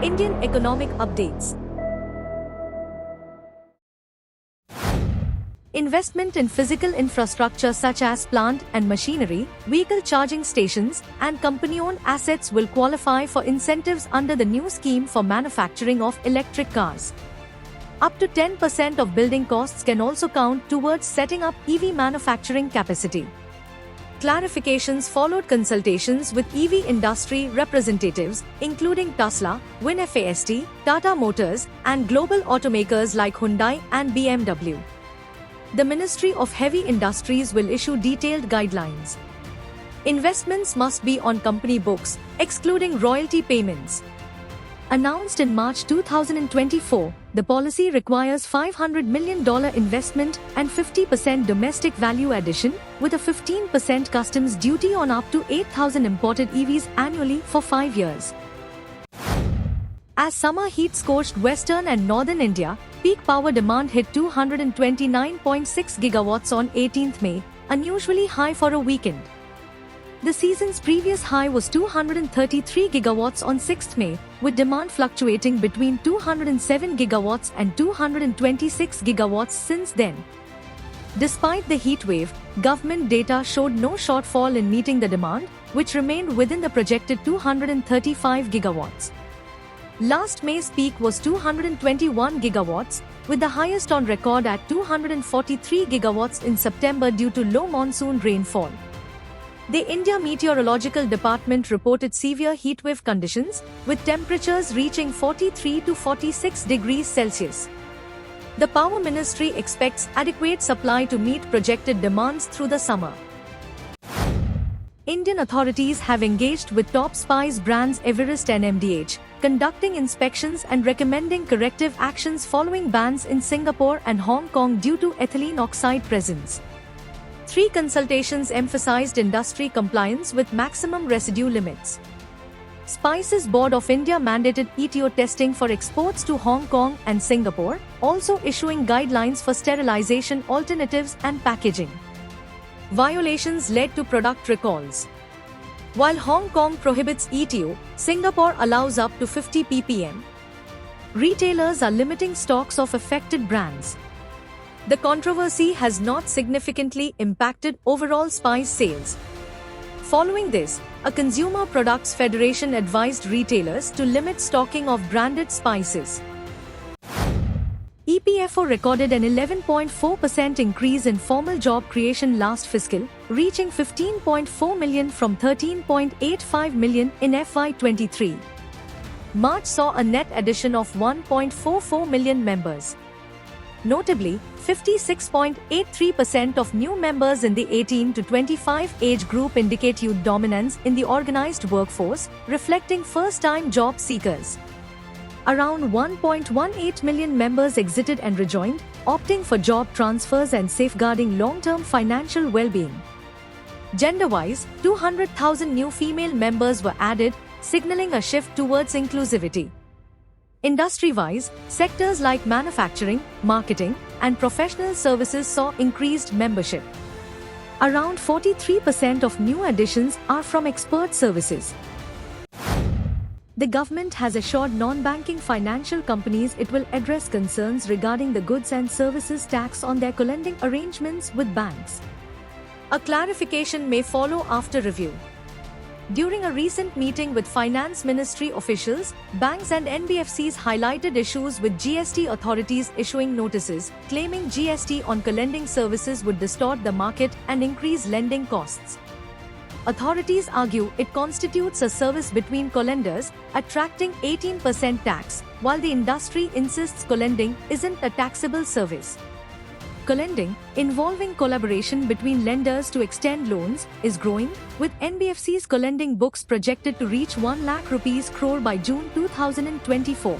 Indian economic updates. Investment in physical infrastructure such as plant and machinery, vehicle charging stations, and company-owned assets will qualify for incentives under the new scheme for manufacturing of electric cars. Up to 10% of building costs can also count towards setting up EV manufacturing capacity. Clarifications followed consultations with EV industry representatives, including Tesla, VinFast, Tata Motors, and global automakers like Hyundai and BMW. The Ministry of Heavy Industries will issue detailed guidelines. Investments must be on company books, excluding royalty payments. Announced in March 2024, the policy requires $500 million investment and 50% domestic value addition, with a 15% customs duty on up to 8,000 imported EVs annually for 5 years. As summer heat scorched western and northern India, peak power demand hit 229.6 gigawatts on 18th May, unusually high for a weekend. The season's previous high was 233 gigawatts on 6th May, with demand fluctuating between 207 gigawatts and 226 gigawatts since then. Despite the heat wave, government data showed no shortfall in meeting the demand, which remained within the projected 235 gigawatts. Last May's peak was 221 gigawatts, with the highest on record at 243 gigawatts in September due to low monsoon rainfall. The India Meteorological Department reported severe heatwave conditions, with temperatures reaching 43 to 46 degrees Celsius. The Power Ministry expects adequate supply to meet projected demands through the summer. Indian authorities have engaged with top spice brands Everest and MDH, conducting inspections and recommending corrective actions following bans in Singapore and Hong Kong due to ethylene oxide presence. 3 consultations emphasized industry compliance with maximum residue limits. Spices Board of India mandated ETO testing for exports to Hong Kong and Singapore, also issuing guidelines for sterilization alternatives and packaging. Violations led to product recalls. While Hong Kong prohibits ETO, Singapore allows up to 50 ppm. Retailers are limiting stocks of affected brands. The controversy has not significantly impacted overall spice sales. Following this, a Consumer Products Federation advised retailers to limit stocking of branded spices. EPFO recorded an 11.4% increase in formal job creation last fiscal, reaching 15.4 million from 13.85 million in FY23. March saw a net addition of 1.44 million members. Notably, 56.83% of new members in the 18 to 25 age group indicate youth dominance in the organized workforce, reflecting first-time job seekers. Around 1.18 million members exited and rejoined, opting for job transfers and safeguarding long-term financial well-being. Gender-wise, 200,000 new female members were added, signaling a shift towards inclusivity. Industry-wise, sectors like manufacturing, marketing, and professional services saw increased membership. Around 43% of new additions are from expert services. The government has assured non-banking financial companies it will address concerns regarding the goods and services tax on their co-lending arrangements with banks. A clarification may follow after review. During a recent meeting with Finance Ministry officials, banks and NBFCs highlighted issues with GST authorities issuing notices, claiming GST on co-lending services would distort the market and increase lending costs. Authorities argue it constitutes a service between co-lenders, attracting 18% tax, while the industry insists co-lending isn't a taxable service. Co-lending, involving collaboration between lenders to extend loans, is growing, with NBFC's co-lending books projected to reach 1 lakh rupees crore by June 2024.